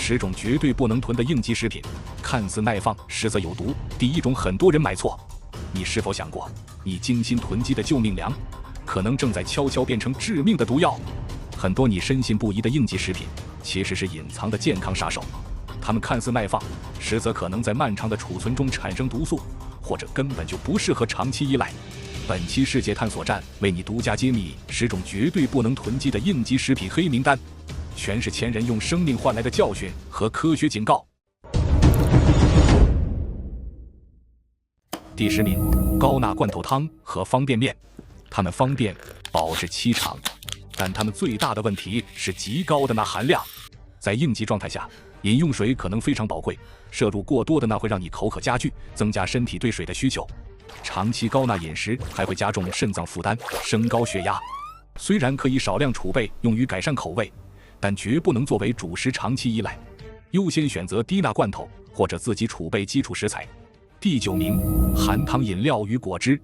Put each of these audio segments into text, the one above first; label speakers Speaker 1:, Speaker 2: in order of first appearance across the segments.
Speaker 1: 10种绝对不能囤的应急食品，看似耐放，实则有毒。第1种，很多人买错。你是否想过，你精心囤积的救命粮，可能正在悄悄变成致命的毒药？很多你深信不疑的应急食品，其实是隐藏的健康杀手。它们看似耐放，实则可能在漫长的储存中产生毒素，或者根本就不适合长期依赖。本期世界探索站为你独家揭秘10种绝对不能囤积的应急食品黑名单，全是前人用生命换来的教训和科学警告。第10名，高钠罐头汤和方便面。它们方便，保质期长，但它们最大的问题是极高的钠含量。在应急状态下，饮用水可能非常宝贵，摄入过多的钠会让你口渴加剧，增加身体对水的需求。长期高钠饮食还会加重肾脏负担，升高血压。虽然可以少量储备用于改善口味，但绝不能作为主食长期依赖，优先选择低钠罐头或者自己储备基础食材。第9名，含糖饮料与果汁。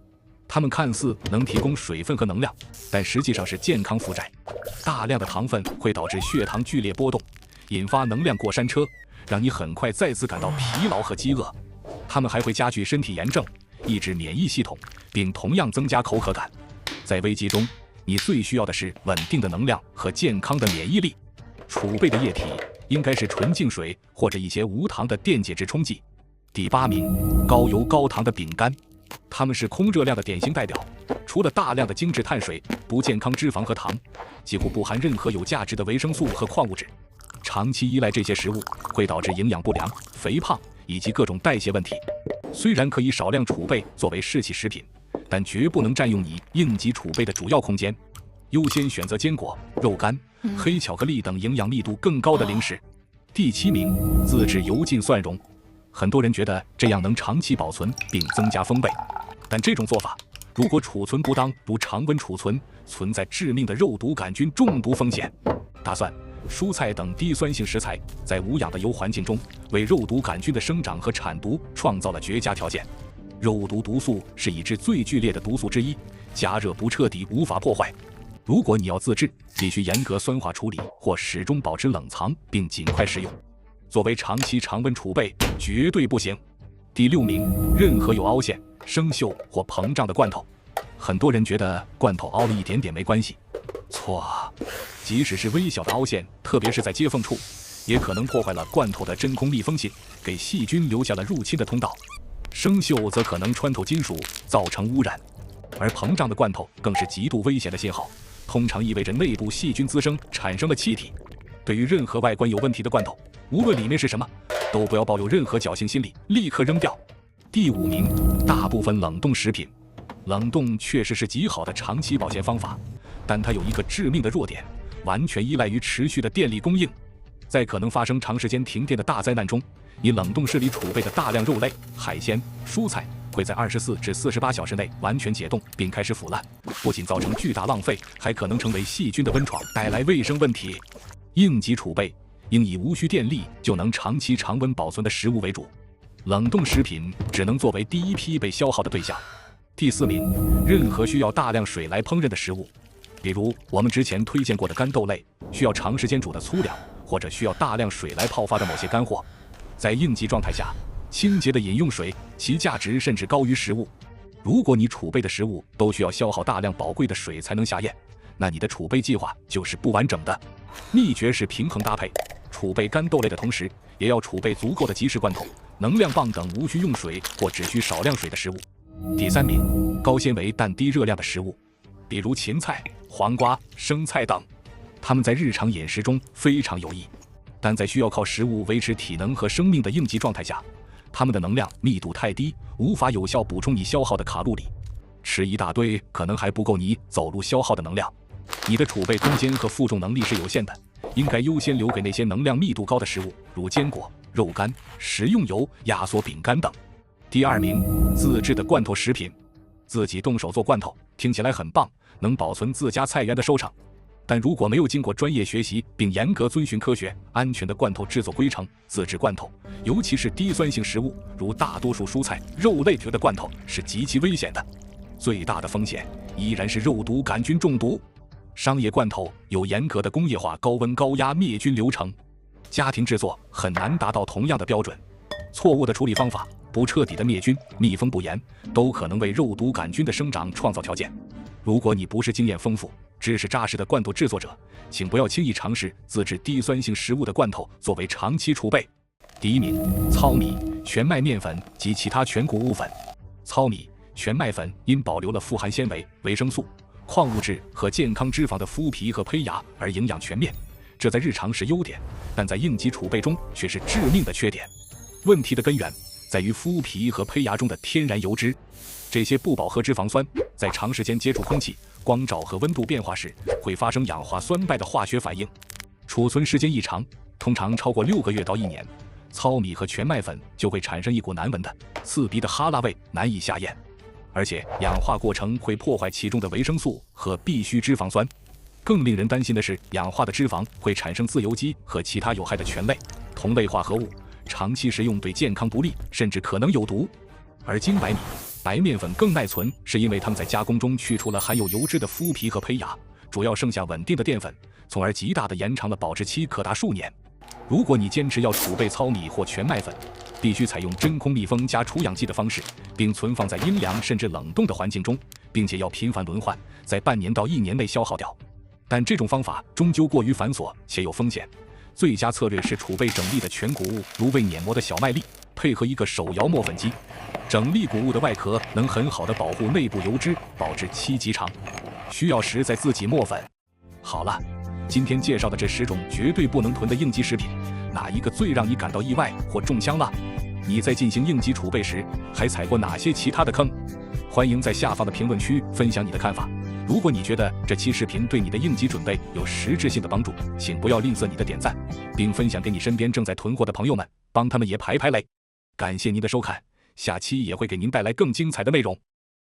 Speaker 1: 它们看似能提供水分和能量，但实际上是健康负债。大量的糖分会导致血糖剧烈波动，引发能量过山车，让你很快再次感到疲劳和饥饿。它们还会加剧身体炎症，抑制免疫系统，并同样增加口渴感。在危机中，你最需要的是稳定的能量和健康的免疫力。储备的液体应该是纯净水或者一些无糖的电解质冲剂。第8名，高油高糖的饼干。它们是空热量的典型代表，除了大量的精致碳水、不健康脂肪和糖，几乎不含任何有价值的维生素和矿物质。长期依赖这些食物会导致营养不良、肥胖以及各种代谢问题。虽然可以少量储备作为士气食品，但绝不能占用你应急储备的主要空间。优先选择坚果、肉干、黑巧克力等营养密度更高的零食。第7名，自制油浸蒜蓉。很多人觉得这样能长期保存并增加风味，但这种做法如果储存不当，如常温储存，存在致命的肉毒杆菌中毒风险。大蒜、蔬菜等低酸性食材在无氧的油环境中，为肉毒杆菌的生长和产毒创造了绝佳条件。肉毒毒素是已知最剧烈的毒素之一，加热不彻底无法破坏。如果你要自制，必须严格酸化处理或始终保持冷藏并尽快食用。作为长期常温储备绝对不行。第6名，任何有凹陷、生锈或膨胀的罐头。很多人觉得罐头凹了一点点没关系，错啊！即使是微小的凹陷，特别是在接缝处，也可能破坏了罐头的真空密封性，给细菌留下了入侵的通道。生锈则可能穿透金属，造成污染，而膨胀的罐头更是极度危险的信号，通常意味着内部细菌滋生，产生了气体。对于任何外观有问题的罐头，无论里面是什么，都不要抱有任何侥幸心理，立刻扔掉。第5名，大部分冷冻食品。冷冻确实是极好的长期保鲜方法，但它有一个致命的弱点，完全依赖于持续的电力供应。在可能发生长时间停电的大灾难中，你冷冻室里储备的大量肉类、海鲜、蔬菜会在24至48小时内完全解冻并开始腐烂，不仅造成巨大浪费，还可能成为细菌的温床，带来卫生问题。应急储备应以无需电力就能长期常温保存的食物为主，冷冻食品只能作为第一批被消耗的对象。第4名，任何需要大量水来烹饪的食物，比如我们之前推荐过的干豆类，需要长时间煮的粗粮，或者需要大量水来泡发的某些干货。在应急状态下，清洁的饮用水其价值甚至高于食物。如果你储备的食物都需要消耗大量宝贵的水才能下咽，那你的储备计划就是不完整的。秘诀是平衡搭配，储备干豆类的同时，也要储备足够的即食罐头、能量棒等无需用水或只需少量水的食物。第3名，高纤维但低热量的食物，比如芹菜、黄瓜、生菜等，它们在日常饮食中非常有益，但在需要靠食物维持体能和生命的应急状态下，它们的能量密度太低，无法有效补充你消耗的卡路里。吃一大堆可能还不够你走路消耗的能量。你的储备空间和负重能力是有限的，应该优先留给那些能量密度高的食物，如坚果、肉干、食用油、压缩饼干等。第2名，自制的罐头食品。自己动手做罐头听起来很棒，能保存自家菜园的收成，但如果没有经过专业学习并严格遵循科学安全的罐头制作规程，自制罐头，尤其是低酸性食物，如大多数蔬菜、肉类的罐头，是极其危险的。最大的风险依然是肉毒杆菌中毒。商业罐头有严格的工业化高温高压灭菌流程，家庭制作很难达到同样的标准。错误的处理方法、不彻底的灭菌、密封不严，都可能为肉毒杆菌的生长创造条件。如果你不是经验丰富、知识扎实的罐头制作者，请不要轻易尝试自制低酸性食物的罐头作为长期储备。第一名，糙米、全麦面粉及其他全谷物粉。糙米、全麦粉因保留了富含纤维、维生素、矿物质和健康脂肪的麸皮和胚芽而营养全面，这在日常是优点，但在应急储备中却是致命的缺点。问题的根源在于麸皮和胚芽中的天然油脂，这些不饱和脂肪酸在长时间接触空气、光照和温度变化时，会发生氧化酸败的化学反应。储存时间一长，通常超过6个月到1年，糙米和全麦粉就会产生一股难闻的、刺鼻的哈喇味，难以下咽。而且氧化过程会破坏其中的维生素和必需脂肪酸。更令人担心的是，氧化的脂肪会产生自由基和其他有害的醛类、同类化合物，长期食用对健康不利，甚至可能有毒。而精白米、白面粉更耐存，是因为它们在加工中去除了含有油脂的麸皮和胚芽，主要剩下稳定的淀粉，从而极大地延长了保质期，可达数年。如果你坚持要储备糙米或全麦粉，必须采用真空密封加除氧剂的方式，并存放在阴凉甚至冷冻的环境中，并且要频繁轮换，在半年到1年内消耗掉。但这种方法终究过于繁琐且有风险，最佳策略是储备整粒的全谷物，如未碾磨的小麦粒，配合一个手摇磨粉机。整粒谷物的外壳能很好地保护内部油脂，保质期极长。需要时再自己磨粉。好了，今天介绍的这10种绝对不能囤的应急食品，哪一个最让你感到意外或中枪了？你在进行应急储备时，还踩过哪些其他的坑？欢迎在下方的评论区分享你的看法。如果你觉得这期视频对你的应急准备有实质性的帮助，请不要吝啬你的点赞，并分享给你身边正在囤货的朋友们，帮他们也排排雷。感谢您的收看，下期也会给您带来更精彩的内容。